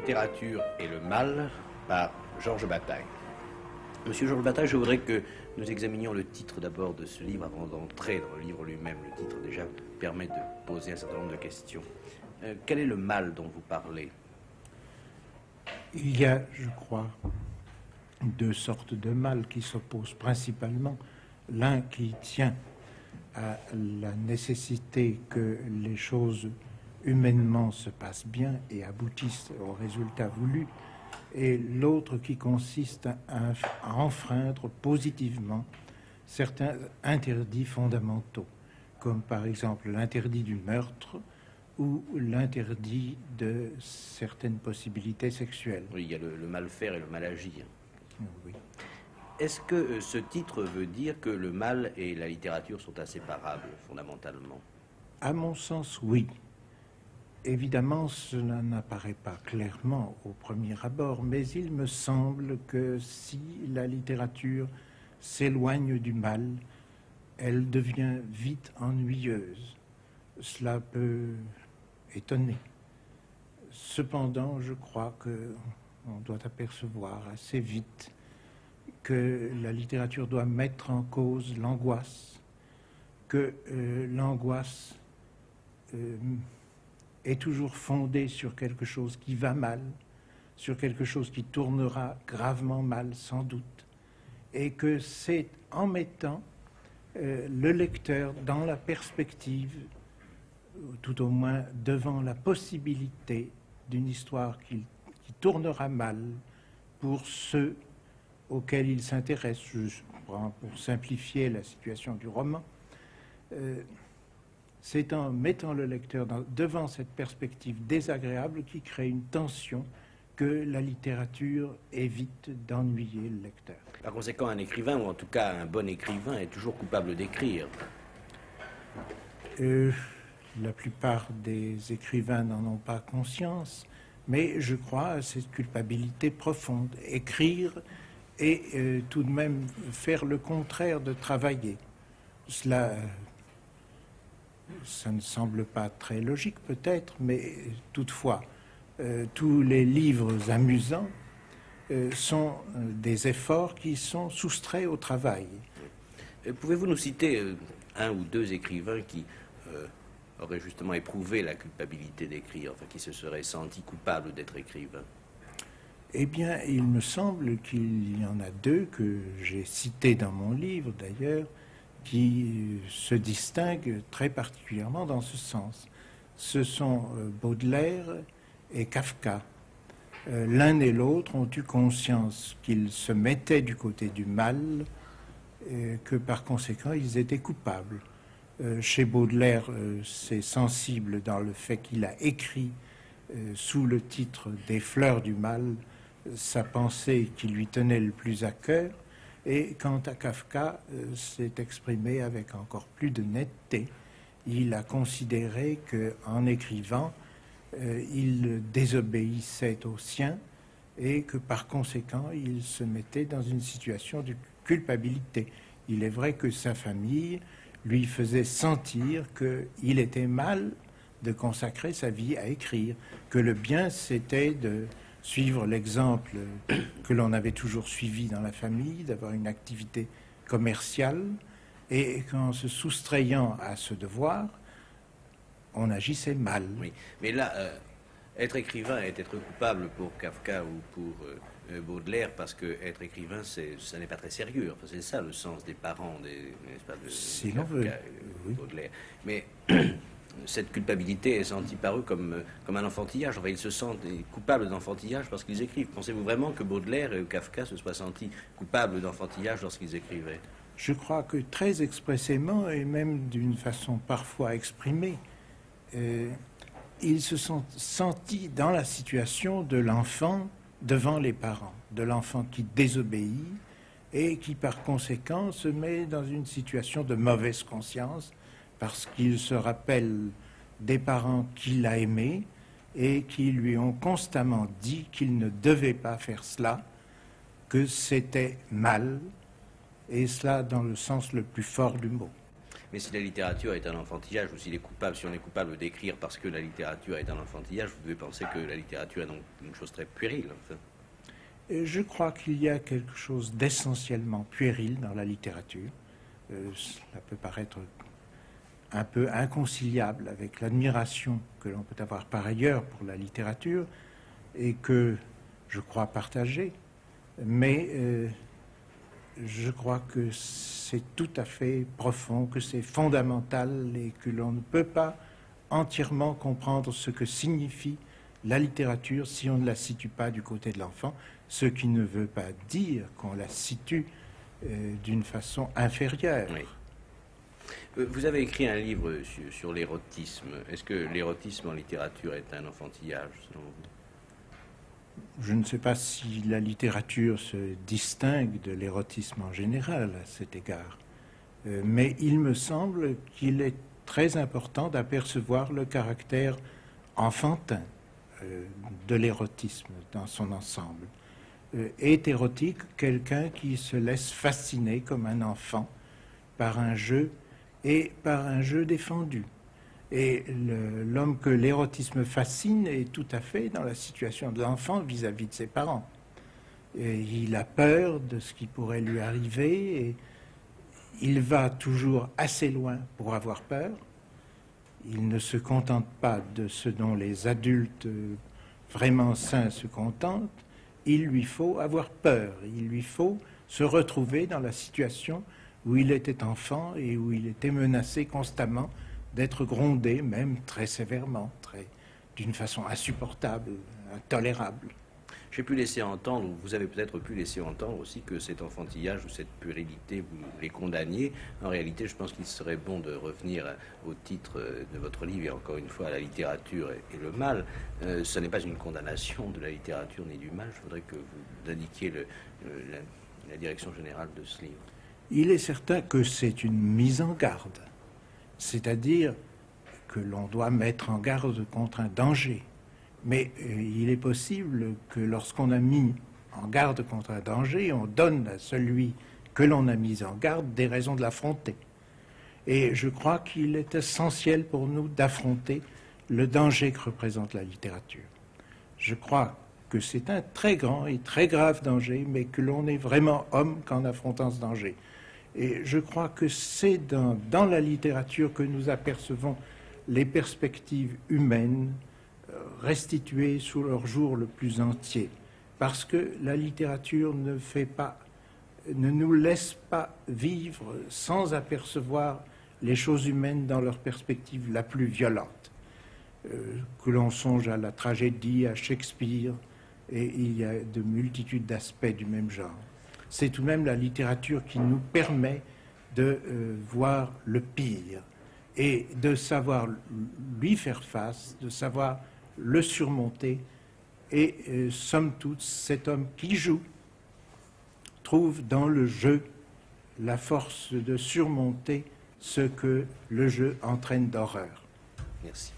littérature et le mal par Georges Bataille. Monsieur Georges Bataille, je voudrais que nous examinions le titre d'abord de ce livre avant d'entrer dans le livre lui-même. Le titre déjà permet de poser un certain nombre de questions. Quel est le mal dont vous parlez? Il y a, je crois, deux sortes de mal qui s'opposent principalement. L'un qui tient à la nécessité que les choses humainement se passent bien et aboutissent au résultat voulu, et l'autre qui consiste à enfreindre positivement certains interdits fondamentaux, comme par exemple l'interdit du meurtre ou l'interdit de certaines possibilités sexuelles. Oui, il y a le mal faire et le mal agir. Oui. Est-ce que ce titre veut dire que le mal et la littérature sont inséparables, fondamentalement? À mon sens, oui. Évidemment, cela n'apparaît pas clairement au premier abord, mais il me semble que si la littérature s'éloigne du mal, elle devient vite ennuyeuse. Cela peut étonner. Cependant, je crois qu'on doit apercevoir assez vite que la littérature doit mettre en cause l'angoisse, que l'angoisse est toujours fondée sur quelque chose qui va mal, sur quelque chose qui tournera gravement mal sans doute, et que c'est en mettant le lecteur dans la perspective, tout au moins devant la possibilité d'une histoire qui tournera mal pour ceux auxquels il s'intéresse. Je prends pour simplifier la situation du roman. C'est en mettant le lecteur devant cette perspective désagréable qui crée une tension que la littérature évite d'ennuyer le lecteur. Par conséquent, un écrivain, ou en tout cas un bon écrivain, est toujours coupable d'écrire. La plupart des écrivains n'en ont pas conscience, mais je crois à cette culpabilité profonde. Écrire et tout de même faire le contraire de travailler. Ça ne semble pas très logique peut-être, mais toutefois, tous les livres amusants sont des efforts qui sont soustraits au travail. Pouvez-vous nous citer un ou deux écrivains qui auraient justement éprouvé la culpabilité d'écrire, enfin qui se seraient sentis coupables d'être écrivains? Eh bien, il me semble qu'il y en a deux que j'ai cités dans mon livre d'ailleurs, qui se distinguent très particulièrement dans ce sens. Ce sont Baudelaire et Kafka. L'un et l'autre ont eu conscience qu'ils se mettaient du côté du mal, que par conséquent ils étaient coupables. Chez Baudelaire, c'est sensible dans le fait qu'il a écrit sous le titre des Fleurs du mal sa pensée qui lui tenait le plus à cœur. Et quant à Kafka, c'est exprimé avec encore plus de netteté. Il a considéré qu'en écrivant, il désobéissait aux siens et que par conséquent, il se mettait dans une situation de culpabilité. Il est vrai que sa famille lui faisait sentir qu'il était mal de consacrer sa vie à écrire, que le bien c'était de suivre l'exemple que l'on avait toujours suivi dans la famille, d'avoir une activité commerciale, et qu'en se soustrayant à ce devoir, on agissait mal. Oui, mais là, être écrivain est être coupable pour Kafka ou pour Baudelaire, parce que être écrivain, ça n'est pas très sérieux. Enfin, c'est ça le sens des parents, n'est-ce pas, de Kafka et Baudelaire. Mais cette culpabilité est sentie par eux comme un enfantillage. Enfin, ils se sentent coupables d'enfantillage parce qu'ils écrivent. Pensez-vous vraiment que Baudelaire et Kafka se soient sentis coupables d'enfantillage lorsqu'ils écrivaient? Je crois que très expressément, et même d'une façon parfois exprimée, ils se sont sentis dans la situation de l'enfant devant les parents, de l'enfant qui désobéit et qui par conséquent se met dans une situation de mauvaise conscience parce qu'il se rappelle des parents qu'il a aimés et qui lui ont constamment dit qu'il ne devait pas faire cela, que c'était mal, et cela dans le sens le plus fort du mot. Mais si la littérature est un enfantillage, ou s'il est coupable, si on est coupable d'écrire parce que la littérature est un enfantillage, vous devez penser que la littérature est donc une chose très puérile. Enfin. Et je crois qu'il y a quelque chose d'essentiellement puéril dans la littérature. Cela peut paraître un peu inconciliable avec l'admiration que l'on peut avoir par ailleurs pour la littérature et que je crois partager, mais je crois que c'est tout à fait profond, que c'est fondamental et que l'on ne peut pas entièrement comprendre ce que signifie la littérature si on ne la situe pas du côté de l'enfant, ce qui ne veut pas dire qu'on la situe d'une façon inférieure. Oui. Vous avez écrit un livre sur l'érotisme. Est-ce que l'érotisme en littérature est un enfantillage, selon vous? Je ne sais pas si la littérature se distingue de l'érotisme en général à cet égard, mais il me semble qu'il est très important d'apercevoir le caractère enfantin de l'érotisme dans son ensemble. Est érotique quelqu'un qui se laisse fasciner comme un enfant par un jeu et par un jeu défendu. Et l'homme que l'érotisme fascine est tout à fait dans la situation de l'enfant vis-à-vis de ses parents. Et il a peur de ce qui pourrait lui arriver et il va toujours assez loin pour avoir peur. Il ne se contente pas de ce dont les adultes vraiment sains se contentent. Il lui faut avoir peur. Il lui faut se retrouver dans la situation où il était enfant et où il était menacé constamment d'être grondé, même très sévèrement, d'une façon insupportable, intolérable. J'ai pu laisser entendre, ou vous avez peut-être pu laisser entendre aussi que cet enfantillage ou cette puérilité, vous les condamniez. En réalité, je pense qu'il serait bon de revenir au titre de votre livre, et encore une fois à la littérature et le mal. Ce n'est pas une condamnation de la littérature ni du mal. Je voudrais que vous indiquiez la direction générale de ce livre. Il est certain que c'est une mise en garde, c'est-à-dire que l'on doit mettre en garde contre un danger. Mais il est possible que lorsqu'on a mis en garde contre un danger, on donne à celui que l'on a mis en garde des raisons de l'affronter. Et je crois qu'il est essentiel pour nous d'affronter le danger que représente la littérature. Je crois que c'est un très grand et très grave danger, mais que l'on est vraiment homme qu'en affrontant ce danger. Et je crois que c'est dans la littérature que nous apercevons les perspectives humaines restituées sous leur jour le plus entier, parce que la littérature ne nous laisse pas vivre sans apercevoir les choses humaines dans leur perspective la plus violente. Que l'on songe à la tragédie, à Shakespeare, et il y a de multitudes d'aspects du même genre. C'est tout de même la littérature qui nous permet de voir le pire et de savoir lui faire face, de savoir le surmonter. Et somme toute, cet homme qui joue trouve dans le jeu la force de surmonter ce que le jeu entraîne d'horreur. Merci.